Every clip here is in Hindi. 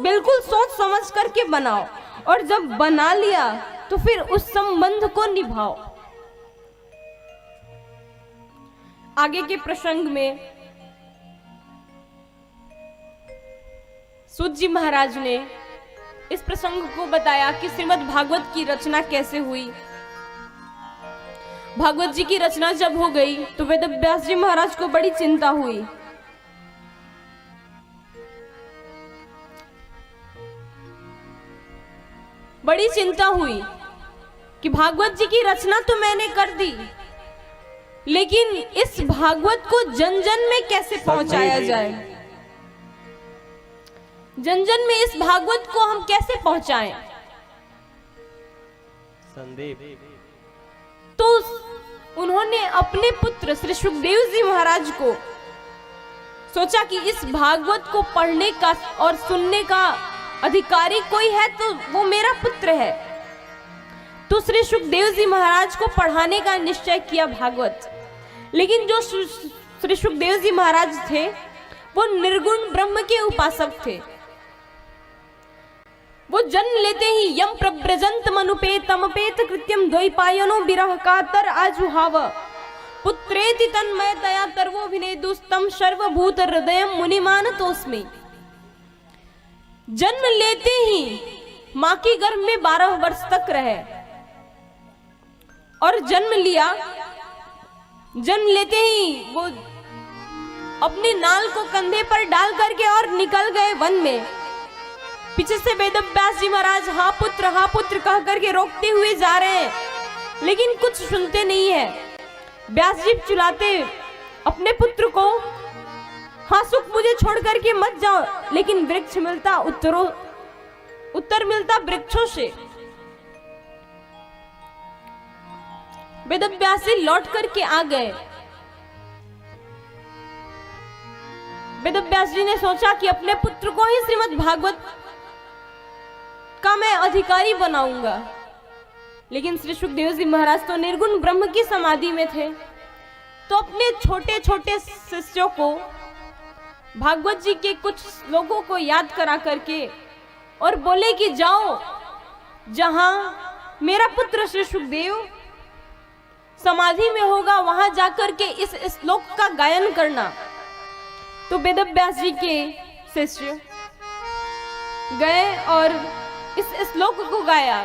बिल्कुल सोच समझ करके बनाओ, और जब बना लिया तो फिर उस संबंध को निभाओ। आगे के प्रसंग में सूत जी महाराज ने इस प्रसंग को बताया कि श्रीमद् भागवत की रचना कैसे हुई। भागवत जी की रचना जब हो गई तो वेद व्यास जी महाराज को बड़ी चिंता हुई। बड़ी चिंता हुई कि भागवत जी की रचना तो मैंने कर दी, लेकिन इस भागवत को जन जन में कैसे पहुंचाया जाए, जन जन में इस भागवत को हम कैसे पहुंचाएं। संदीप तो उन्होंने अपने पुत्र श्री सुखदेव जी महाराज को सोचा कि इस भागवत को पढ़ने का और सुनने का अधिकारी कोई है तो वो मेरा पुत्र है। तो श्री सुखदेव जी महाराज को पढ़ाने का निश्चय किया भागवत। लेकिन जो श्री सुखदेव जी महाराज थे वो निर्गुण ब्रह्म के उपासक थे। वो जन्म लेते ही यम प्रव्रजंत मनुपेतमपेत कृत्यम द्वैपायनो विरह कातर आजुहाव पुत्रेति तन्मयतया तर्वोभिनेदुस्तम सर्वभूत हृदय मुनिमान तोस्मि। जन्म लेते ही मां के गर्भ में 12 वर्ष तक रहे और जन्म लिया। जन्म लेते ही वो अपने नाल को कंधे पर डाल करके और निकल गए वन में। पीछे से वेद व्यास जी महाराज हाँ पुत्र कह करके रोकते हुए जा रहे हैं, लेकिन कुछ सुनते नहीं है। व्यास जी चिल्लाते अपने पुत्र को, हाँ सुख मुझे छोड़ करके मत जाओ, लेकिन वृक्ष मिलता उत्तर मिलता वृक्षों से। वेद व्यास जी लौट करके आ गए। वेद व्यास जी ने सोचा कि अपने पुत्र को ही श्रीमद् भागवत का मैं अधिकारी बनाऊंगा, लेकिन श्री सुखदेव जी महाराज तो निर्गुण ब्रह्म की समाधि में थे। तो अपने छोटे छोटे शिष्यों को भागवत जी के कुछ श्लोकों को याद करा करके और बोले कि जाओ जहां मेरा पुत्र श्री सुखदेव समाधि में होगा वहां जाकर के इस श्लोक का गायन करना। तो वेद व्यास जी के शिष्य गए और इस श्लोक को गाया।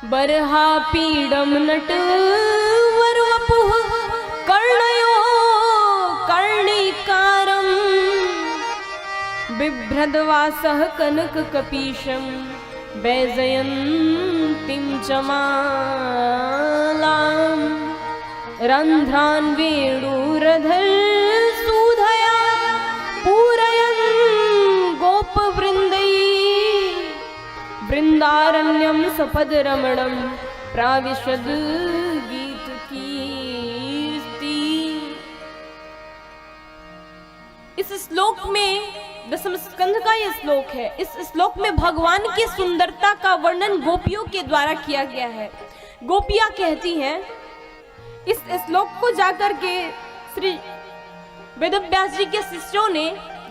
बरहा पीडम नट वरवपुः कर्णयो कर्णिकारम बिभ्रद्वासः कनक कपीशम वैजयन्तीं च मालां रन्ध्रान् वेणुरधर सुधया पूरयन् गोपवृन्दै वृन्दारण्यं सपद रमणं प्राविशद गीत कीर्ति। इस श्लोक में दसम स्कंध का यह श्लोक है। इस श्लोक में भगवान की सुंदरता का वर्णन गोपियों के द्वारा किया गया है। गोपियां कहती हैं, इस श्लोक को जाकर के श्री वेद व्यास जी के शिष्यों ने,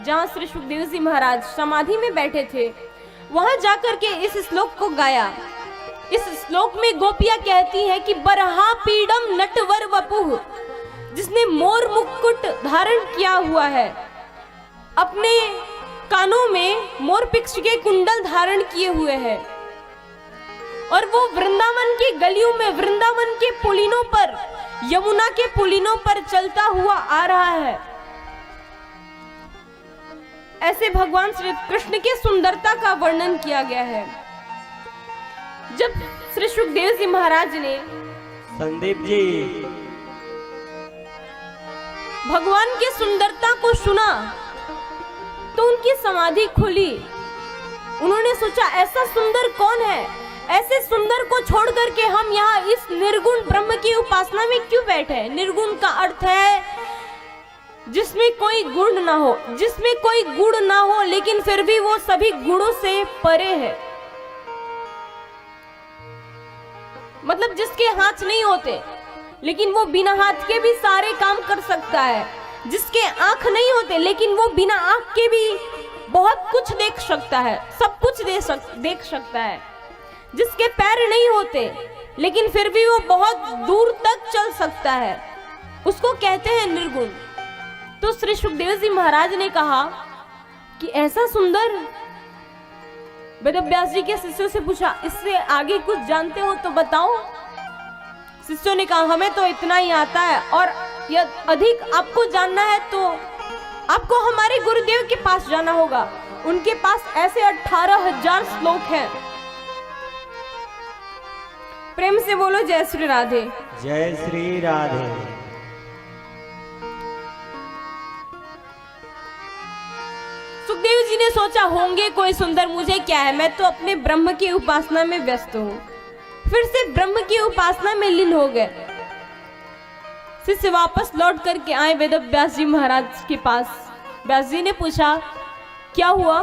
जहां श्री सुखदेव जी महाराज समाधि में बैठे थे, वहां जाकर के इस श्लोक को गाया। इस श्लोक में गोपियां कहती हैं कि बरहा पीडम नटवर वपुः, जिसने मोर मुकुट धारण किया हुआ है, अपने कानों में मोर पिक्ष के कुंडल धारण किए हुए हैं, और वो वृंदावन की गलियों में, वृंदावन के पुलिनों पर, यमुना के पुलिनों पर चलता हुआ आ रहा है। ऐसे भगवान श्री कृष्ण की सुंदरता का वर्णन किया गया है। जब श्री सुखदेव जी महाराज ने संदीप जी भगवान की सुंदरता को सुना तो उनकी समाधि खुली। उन्होंने सोचा ऐसा सुंदर कौन है, ऐसे सुंदर को छोड़ करके हम यहाँ इस निर्गुण ब्रह्म की उपासना में क्यों बैठे। निर्गुण का अर्थ है जिसमें कोई गुण ना हो, जिसमें कोई गुण ना हो लेकिन फिर भी वो सभी गुणों से परे है। मतलब जिसके हाथ नहीं होते लेकिन वो बिना हाथ के भी सारे काम कर सकता है, जिसके आंख नहीं होते लेकिन वो बिना आंख के भी बहुत कुछ देख सकता है, सब कुछ देख सकता है, जिसके पैर नहीं होते लेकिन फिर भी वो बहुत दूर तक चल सकता है, उसको कहते हैं निर्गुण। तो श्री सुखदेव जी महाराज ने कहा कि ऐसा सुंदर। वेदव्यास जी के शिष्यों से पूछा, इससे आगे कुछ जानते हो तो बताओ। शिष्यों ने कहा, हमें तो इतना ही आता है, और यदि अधिक आपको जानना है तो आपको हमारे गुरुदेव के पास जाना होगा। उनके पास ऐसे 18,000 श्लोक हैं। प्रेम से बोलो जय श्री राधे। जय श्री राधे। सुखदेव जी ने सोचा, होंगे कोई सुंदर, मुझे क्या है, मैं तो अपने ब्रह्म की उपासना में व्यस्त हूं। फिर से ब्रह्म की उपासना में लीन हो गए। शिष्य वापस लौट करके आए वेदव्यास जी महाराज के पास। व्यास जी ने पूछा, क्या हुआ?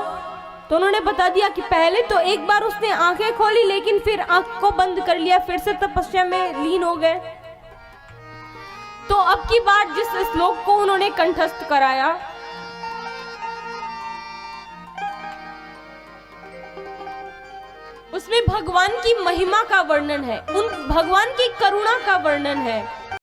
तो उन्होंने बता दिया कि पहले तो एक बार उसने आंखें खोली, लेकिन फिर आंख को बंद कर लिया, फिर से तपस्या में लीन हो गए। तो अब की बार जिस श्लोक को उन्होंने कंठस्थ कराया, उसमें भगवान की महिमा का वर्णन है, उन भगवान की करुणा का वर्णन है।